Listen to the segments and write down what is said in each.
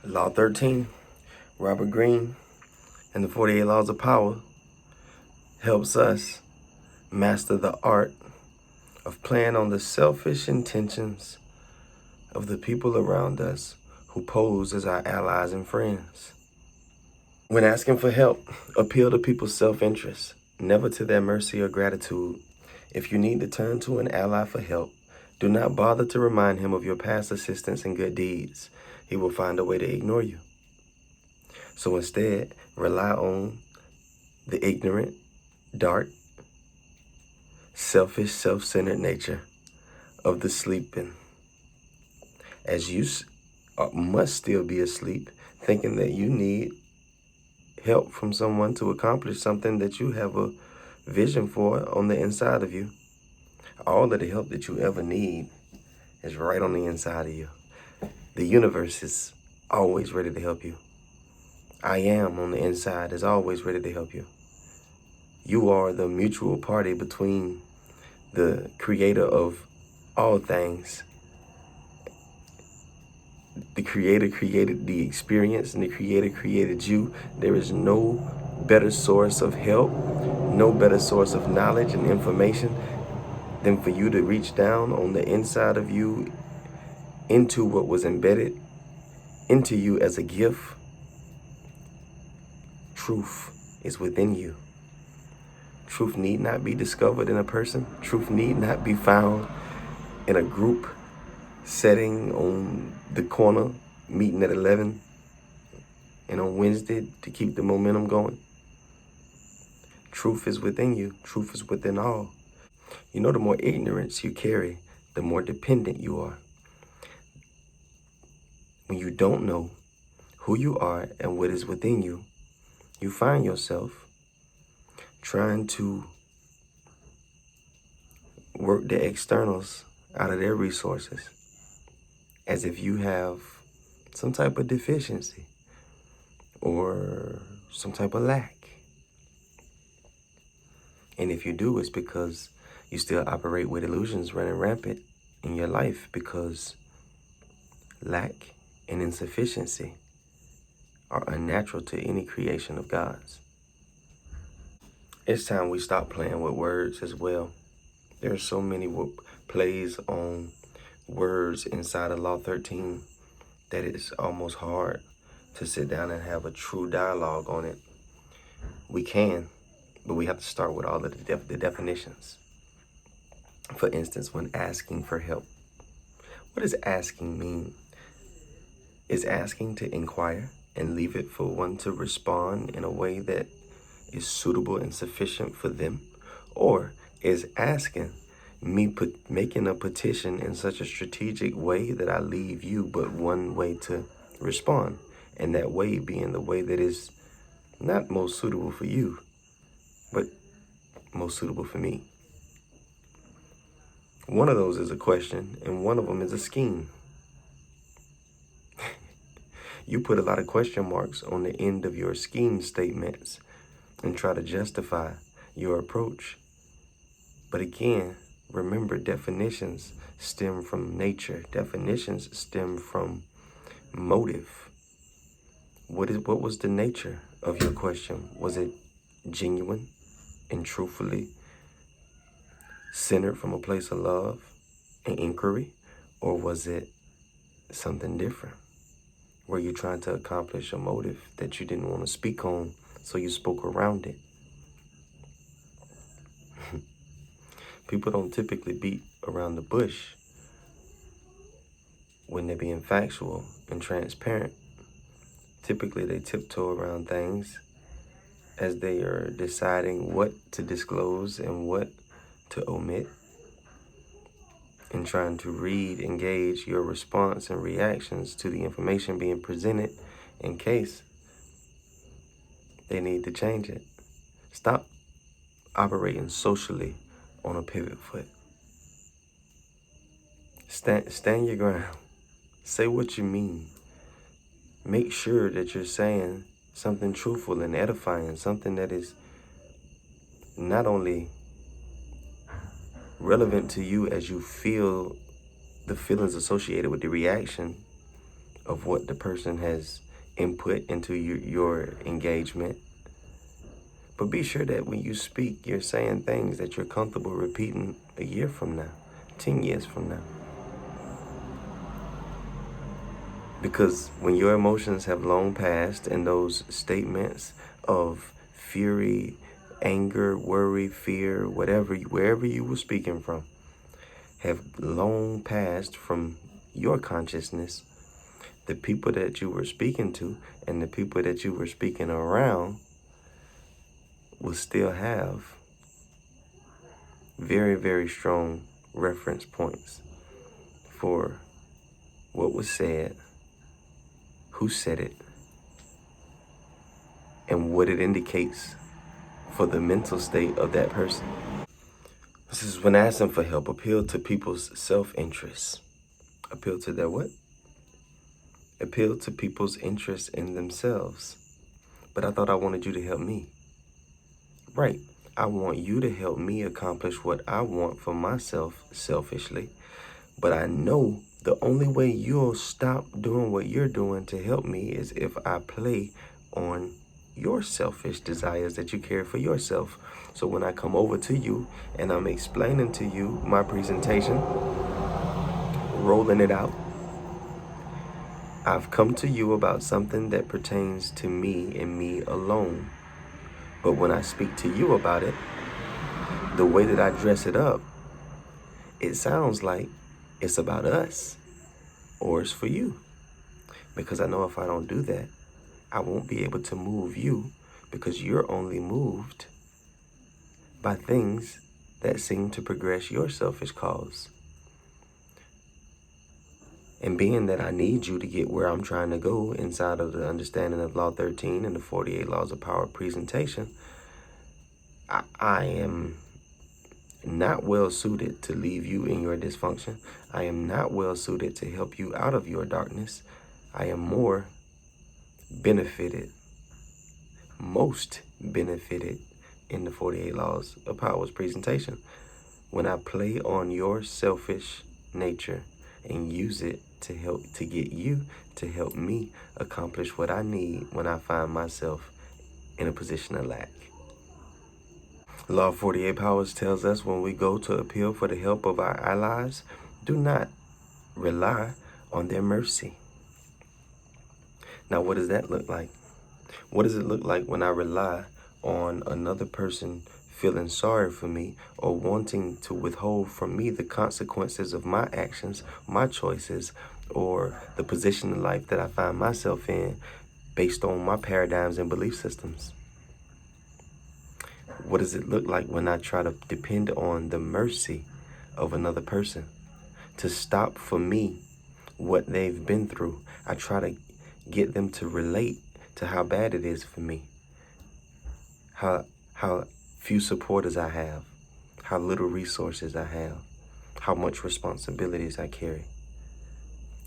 Law 13, Robert Greene, and the 48 Laws of Power helps us master the art of playing on the selfish intentions of the people around us who pose as our allies and friends. When asking for help, appeal to people's self-interest, never to their mercy or gratitude. If you need to turn to an ally for help, do not bother to remind him of your past assistance and good deeds. He will find a way to ignore you. So instead, rely on the ignorant, dark, selfish, self-centered nature of the sleeping, as you must still be asleep, thinking that you need help from someone to accomplish something that you have a vision for on the inside of you. All of the help that you ever need is right on the inside of you. The universe is always ready to help you. I am on the inside is always ready to help you. You are the mutual party between the creator of all things. The creator created the experience and the creator created you. There is no better source of help, no better source of knowledge and information than for you to reach down on the inside of you into what was embedded into you as a gift. Truth is within you. Truth need not be discovered in a person. Truth need not be found in a group setting on the corner, meeting at 11 and on Wednesday to keep the momentum going. Truth is within you. Truth is within all. You know, the more ignorance you carry, the more dependent you are. When you don't know who you are and what is within you, you find yourself trying to work the externals out of their resources as if you have some type of deficiency or some type of lack. And if you do, it's because you still operate with illusions running rampant in your life, because lack and insufficiency are unnatural to any creation of God's. It's time we stop playing with words as well. There are so many plays on words inside of Law 13 that it's almost hard to sit down and have a true dialogue on it. We can, but we have to start with all of the definitions. For instance, when asking for help, what does asking mean? Is asking to inquire and leave it for one to respond in a way that is suitable and sufficient for them? Or is asking me making a petition in such a strategic way that I leave you but one way to respond, and that way being the way that is not most suitable for you, but most suitable for me? One of those is a question, and one of them is a scheme. You put a lot of question marks on the end of your scheme statements and try to justify your approach. But again, remember, definitions stem from nature. Definitions stem from motive. What was the nature of your question? Was it genuine and truthfully centered from a place of love and inquiry? Or was it something different? Were you trying to accomplish a motive that you didn't want to speak on, so you spoke around it? People don't typically beat around the bush when they're being factual and transparent. Typically, they tiptoe around things as they are deciding what to disclose and what to omit, and trying to engage your response and reactions to the information being presented in case they need to change it. Stop operating socially on a pivot foot. Stand your ground. Say what you mean. Make sure that you're saying something truthful and edifying, something that is not only relevant to you as you feel the feelings associated with the reaction of what the person has input into your engagement. But be sure that when you speak, you're saying things that you're comfortable repeating a year from now, 10 years from now. Because when your emotions have long passed and those statements of fury, anger, worry, fear, wherever you were speaking from, have long passed from your consciousness, the people that you were speaking to and the people that you were speaking around will still have very, very strong reference points for what was said, who said it, and what it indicates for the mental state of that person. This is when asking for help, appeal to people's self-interest. Appeal to their what? Appeal to people's interest in themselves. But I thought I wanted you to help me. Right. I want you to help me accomplish what I want for myself selfishly. But I know the only way you'll stop doing what you're doing to help me is if I play on your selfish desires that you carry for yourself. So when I come over to you and I'm explaining to you my presentation, rolling it out, I've come to you about something that pertains to me and me alone. But when I speak to you about it, the way that I dress it up, it sounds like it's about us or it's for you. Because I know if I don't do that, I won't be able to move you because you're only moved by things that seem to progress your selfish cause. And being that I need you to get where I'm trying to go inside of the understanding of Law 13 and the 48 Laws of Power presentation, I am not well suited to leave you in your dysfunction. I am not well suited to help you out of your darkness. I am more benefited, most benefited in the 48 Laws of Power's presentation when I play on your selfish nature and use it to get you to help me accomplish what I need when I find myself in a position of lack. Law 48 Powers tells us when we go to appeal for the help of our allies, do not rely on their mercy. Now, what does that look like? What does it look like when I rely on another person feeling sorry for me or wanting to withhold from me the consequences of my actions, my choices, or the position in life that I find myself in based on my paradigms and belief systems? What does it look like when I try to depend on the mercy of another person to stop for me what they've been through? I try to get them to relate to how bad it is for me, how few supporters I have, how little resources I have, how much responsibilities I carry.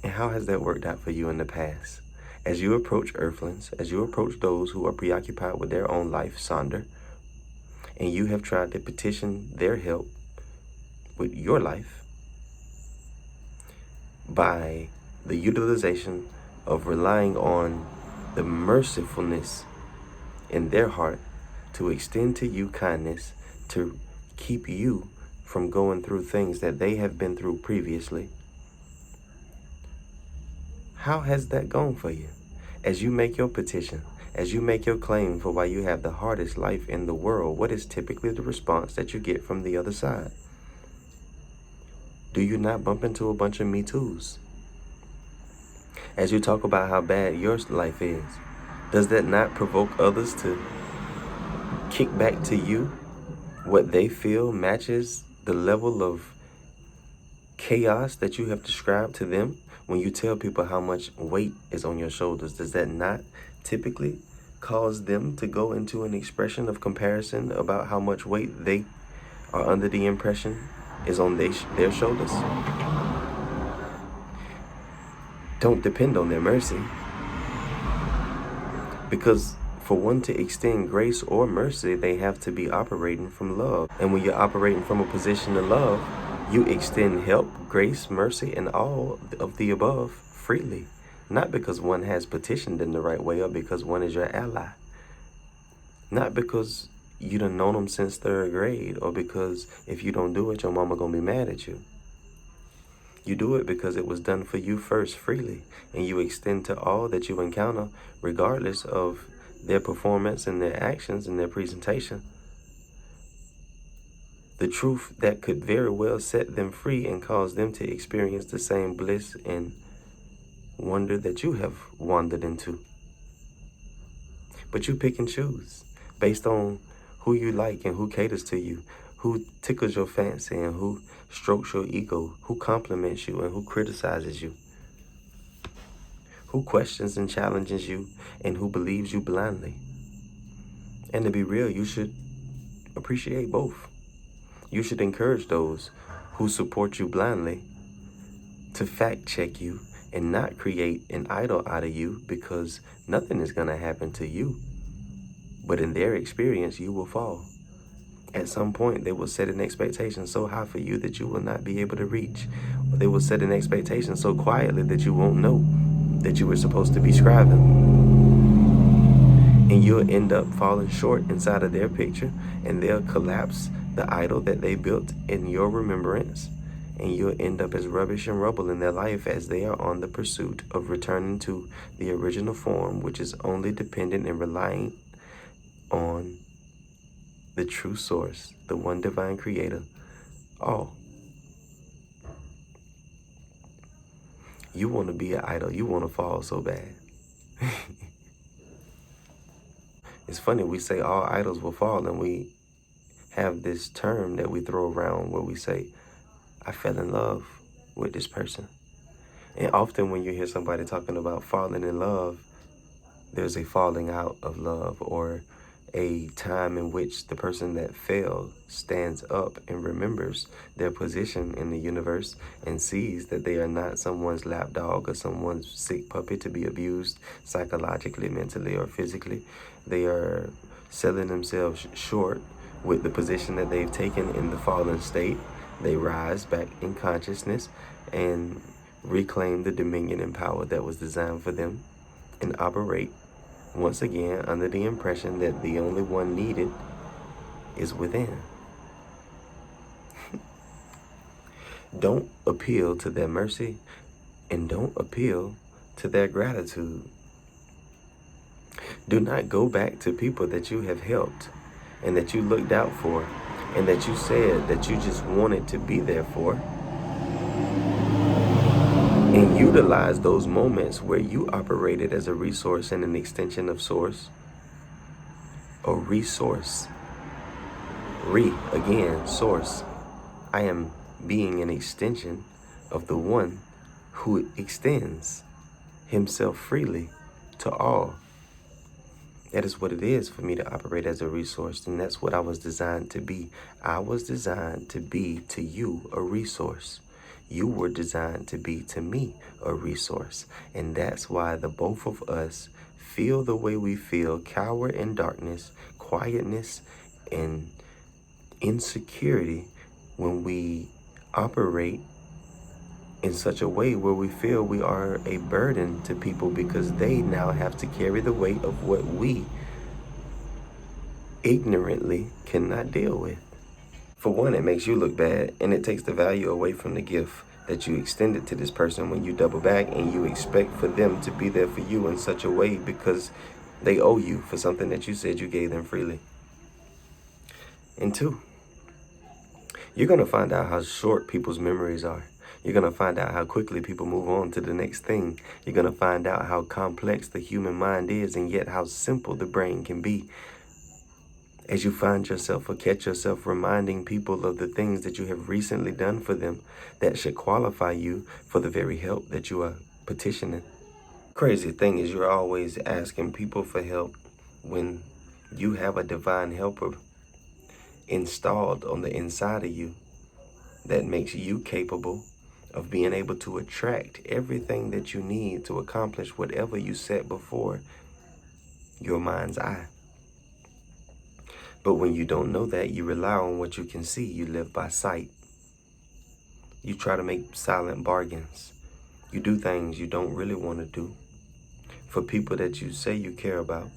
And how has that worked out for you in the past? As you approach earthlings, as you approach those who are preoccupied with their own life, Sonder, and you have tried to petition their help with your life by the utilization of relying on the mercifulness in their heart to extend to you kindness, to keep you from going through things that they have been through previously. How has that gone for you? As you make your petition, as you make your claim for why you have the hardest life in the world, what is typically the response that you get from the other side? Do you not bump into a bunch of Me Too's? As you talk about how bad your life is, does that not provoke others to kick back to you what they feel matches the level of chaos that you have described to them? When you tell people how much weight is on your shoulders, does that not typically cause them to go into an expression of comparison about how much weight they are under the impression is on their shoulders? Don't depend on their mercy, because for one to extend grace or mercy, they have to be operating from love. And when you're operating from a position of love, you extend help, grace, mercy, and all of the above freely. Not because one has petitioned in the right way or because one is your ally. Not because you done known them since third grade or because if you don't do it, your mama gonna be mad at you. You do it because it was done for you first freely, and you extend to all that you encounter regardless of their performance and their actions and their presentation. The truth that could very well set them free and cause them to experience the same bliss and wonder that you have wandered into. But you pick and choose based on who you like and who caters to you, who tickles your fancy and who strokes your ego, who compliments you and who criticizes you, who questions and challenges you and who believes you blindly. And to be real, you should appreciate both. You should encourage those who support you blindly to fact check you and not create an idol out of you, because nothing is going to happen to you. But in their experience, you will fall. At some point, they will set an expectation so high for you that you will not be able to reach. Or they will set an expectation so quietly that you won't know that you were supposed to be scribing. And you'll end up falling short inside of their picture, and they'll collapse the idol that they built in your remembrance. And you'll end up as rubbish and rubble in their life as they are on the pursuit of returning to the original form, which is only dependent and relying on the true source, the one divine creator. Oh, you want to be an idol. You want to fall so bad. It's funny, we say all idols will fall, and we have this term that we throw around where we say, I fell in love with this person. And often when you hear somebody talking about falling in love, there's a falling out of love, or a time in which the person that fell stands up and remembers their position in the universe and sees that they are not someone's lapdog or someone's sick puppy to be abused psychologically, mentally, or physically. They are selling themselves short with the position that they've taken in the fallen state. They rise back in consciousness and reclaim the dominion and power that was designed for them and operate once again under the impression that the only one needed is within. Don't appeal to their mercy and don't appeal to their gratitude. Do not go back to people that you have helped and that you looked out for and that you said that you just wanted to be there for, and utilize those moments where you operated as a resource and an extension of source. A resource. Source. I am being an extension of the one who extends himself freely to all. That is what it is for me to operate as a resource, and that's what I was designed to be. I was designed to be to you a resource. You were designed to be to me a resource, and that's why the both of us feel the way we feel, cower in darkness, quietness, and insecurity when we operate in such a way where we feel we are a burden to people because they now have to carry the weight of what we ignorantly cannot deal with. For one, it makes you look bad, and it takes the value away from the gift that you extended to this person when you double back and you expect for them to be there for you in such a way because they owe you for something that you said you gave them freely. And two, you're going to find out how short people's memories are. You're going to find out how quickly people move on to the next thing. You're going to find out how complex the human mind is and yet how simple the brain can be. As you find yourself or catch yourself reminding people of the things that you have recently done for them that should qualify you for the very help that you are petitioning. Crazy thing is you're always asking people for help when you have a divine helper installed on the inside of you that makes you capable of being able to attract everything that you need to accomplish whatever you set before your mind's eye. But when you don't know that, you rely on what you can see. You live by sight. You try to make silent bargains. You do things you don't really want to do for people that you say you care about,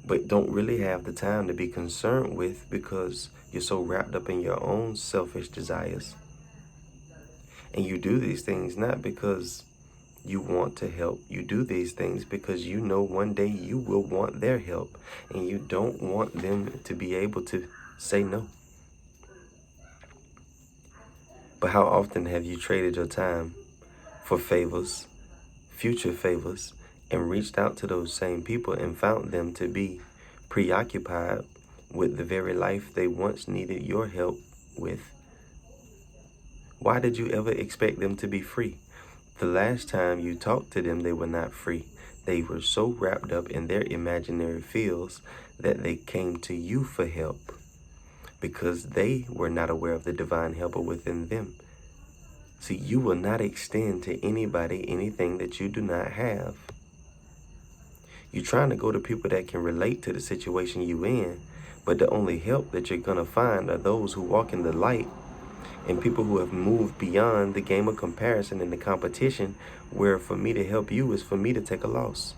but don't really have the time to be concerned with because you're so wrapped up in your own selfish desires. And you do these things not because you want to help. You do these things because you know one day you will want their help, and you don't want them to be able to say no. But how often have you traded your time for favors, future favors, and reached out to those same people and found them to be preoccupied with the very life they once needed your help with? Why did you ever expect them to be free? The last time you talked to them, they were not free. They were so wrapped up in their imaginary fields that they came to you for help because they were not aware of the divine helper within them. See, you will not extend to anybody anything that you do not have. You're trying to go to people that can relate to the situation you in, but the only help that you're going to find are those who walk in the light and people who have moved beyond the game of comparison and the competition, where for me to help you is for me to take a loss.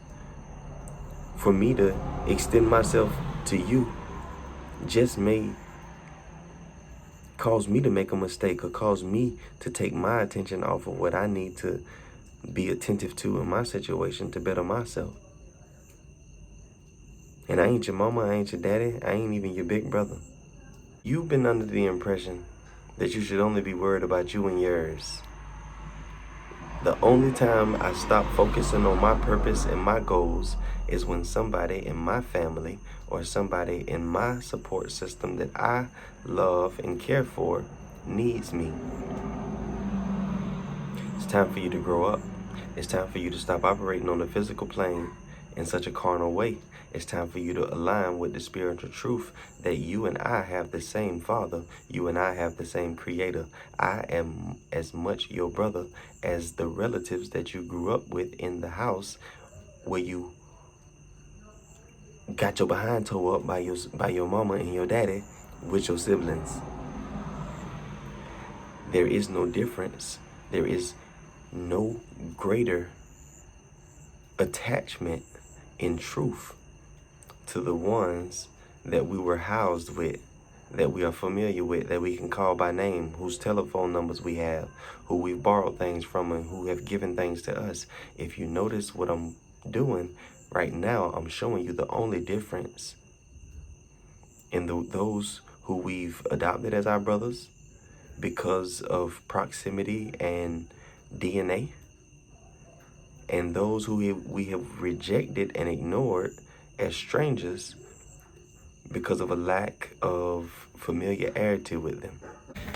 For me to extend myself to you just may cause me to make a mistake or cause me to take my attention off of what I need to be attentive to in my situation to better myself. And I ain't your mama, I ain't your daddy, I ain't even your big brother. You've been under the impression that you should only be worried about you and yours. The only time I stop focusing on my purpose and my goals is when somebody in my family or somebody in my support system that I love and care for needs me. It's time for you to grow up. It's time for you to stop operating on the physical plane in such a carnal way. It's time for you to align with the spiritual truth that you and I have the same Father. You and I have the same Creator. I am as much your brother as the relatives that you grew up with in the house where you got your behind tore up by your mama and your daddy with your siblings. There is no difference. There is no greater attachment in truth to the ones that we were housed with, that we are familiar with, that we can call by name, whose telephone numbers we have, who we've borrowed things from, and who have given things to us. If you notice what I'm doing right now, I'm showing you the only difference in those who we've adopted as our brothers because of proximity and DNA, and those who we have rejected and ignored as strangers because of a lack of familiarity with them.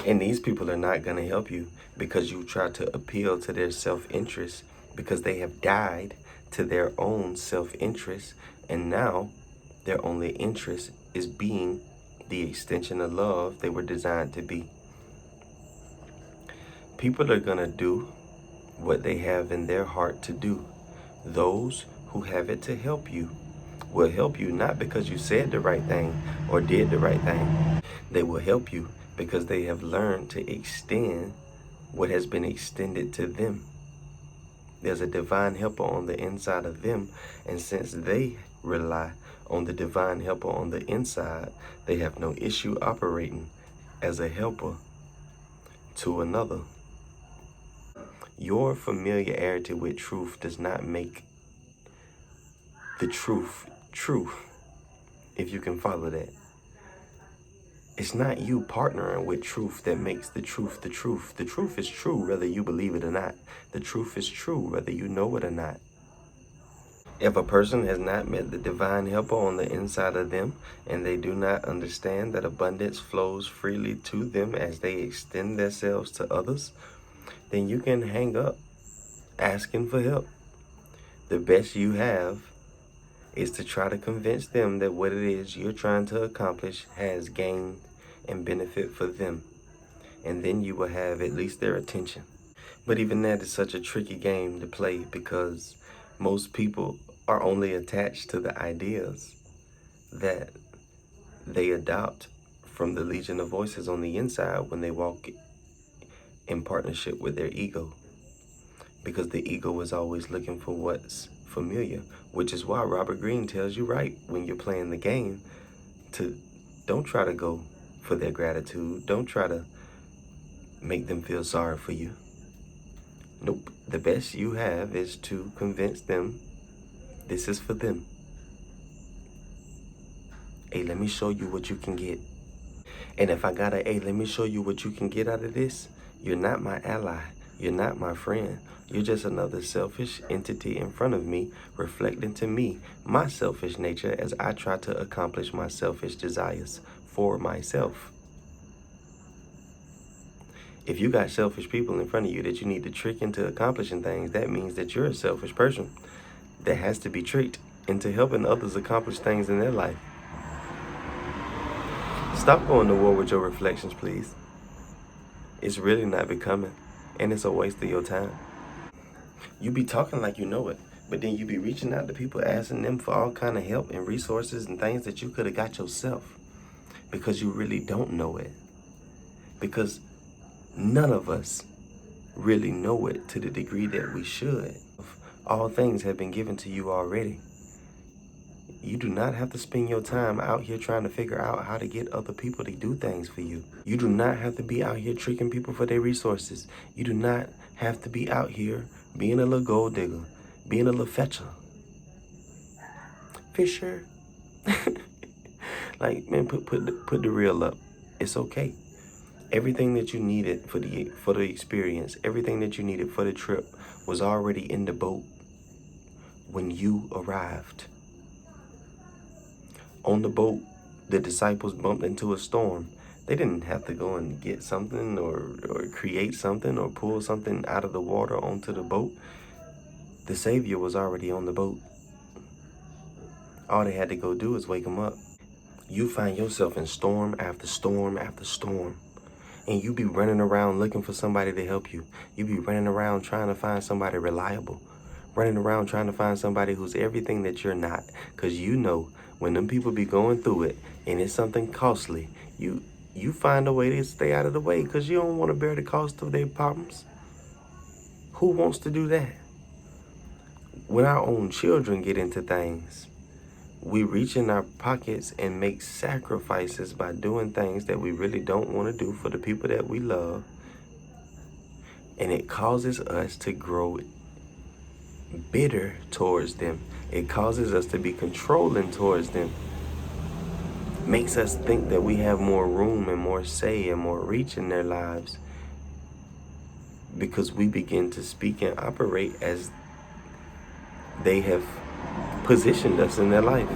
And these people are not going to help you because you try to appeal to their self-interest, because they have died to their own self-interest, and now their only interest is being the extension of love they were designed to be. People are going to do what they have in their heart to do. Those who have it to help you will help you not because you said the right thing or did the right thing. They will help you because they have learned to extend what has been extended to them. There's a divine helper on the inside of them, and since they rely on the divine helper on the inside, they have no issue operating as a helper to another. Your familiarity with truth does not make the truth true, if you can follow that. It's not you partnering with truth that makes the truth the truth. The truth is true whether you believe it or not. The truth is true whether you know it or not. If a person has not met the divine helper on the inside of them, and they do not understand that abundance flows freely to them as they extend themselves to others, then you can hang up asking for help. The best you have is to try to convince them that what it is you're trying to accomplish has gain and benefit for them. And then you will have at least their attention. But even that is such a tricky game to play because most people are only attached to the ideas that they adopt from the legion of voices on the inside when they walk in partnership with their ego. because the ego is always looking for what's familiar, which is why Robert Greene tells you right when you're playing the game to don't try to go for their gratitude. Don't try to make them feel sorry for you. Nope. The best you have is to convince them this is for them. Hey, let me show you what you can get. And if I gotta, hey, let me show you what you can get out of this, you're not my ally. You're not my friend. You're just another selfish entity in front of me, reflecting to me my selfish nature as I try to accomplish my selfish desires for myself. If you got selfish people in front of you that you need to trick into accomplishing things, that means that you're a selfish person that has to be tricked into helping others accomplish things in their life. Stop going to war with your reflections, please. It's really not becoming, and it's a waste of your time. You be talking like you know it, but then you be reaching out to people asking them for all kind of help and resources and things that you could have got yourself because you really don't know it. Because none of us really know it to the degree that we should. All things have been given to you already. You do not have to spend your time out here trying to figure out how to get other people to do things for you. You do not have to be out here tricking people for their resources. You do not have to be out here being a little gold digger, being a little fetcher. Fisher. Like, man, put the reel up. It's okay. Everything that you needed for the experience, everything that you needed for the trip was already in the boat when you arrived. On the boat, the disciples bumped into a storm. They didn't have to go and get something or create something or pull something out of the water onto the boat. The Savior was already on the boat. All they had to go do is wake him up. You find yourself in storm after storm after storm. And you be running around looking for somebody to help you. You be running around trying to find somebody reliable. Running around trying to find somebody who's everything that you're not. Because you know when them people be going through it and it's something costly, you find a way to stay out of the way because you don't want to bear the cost of their problems. Who wants to do that? When our own children get into things, we reach in our pockets and make sacrifices by doing things that we really don't want to do for the people that we love. And it causes us to grow bitter towards them. It causes us to be controlling towards them. Makes us think that we have more room and more say and more reach in their lives because we begin to speak and operate as they have positioned us in their life.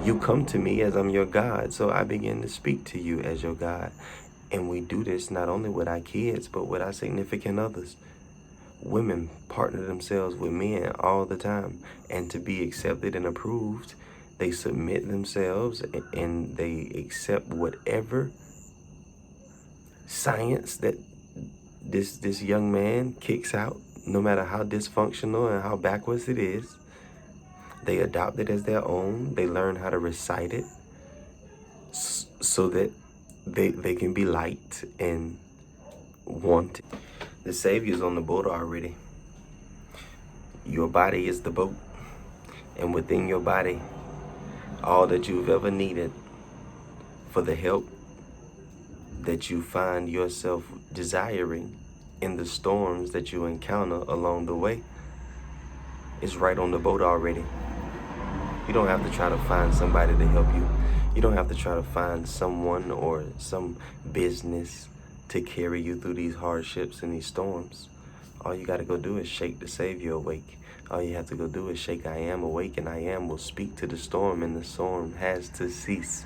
You come to me as I'm your God, so I begin to speak to you as your God. And we do this not only with our kids, but with our significant others. Women partner themselves with men all the time, and to be accepted and approved, they submit themselves and they accept whatever science that this young man kicks out, no matter how dysfunctional and how backwards it is. They adopt it as their own. They learn how to recite it so that they can be liked and wanted. The Savior's on the boat already. Your body is the boat. And within your body, all that you've ever needed for the help that you find yourself desiring in the storms that you encounter along the way is right on the boat already. You don't have to try to find somebody to help you. You don't have to try to find someone or some business to carry you through these hardships and these storms. All you got to go do is shake the Savior awake. All you have to go do is shake I am awake, and I am will speak to the storm, and the storm has to cease.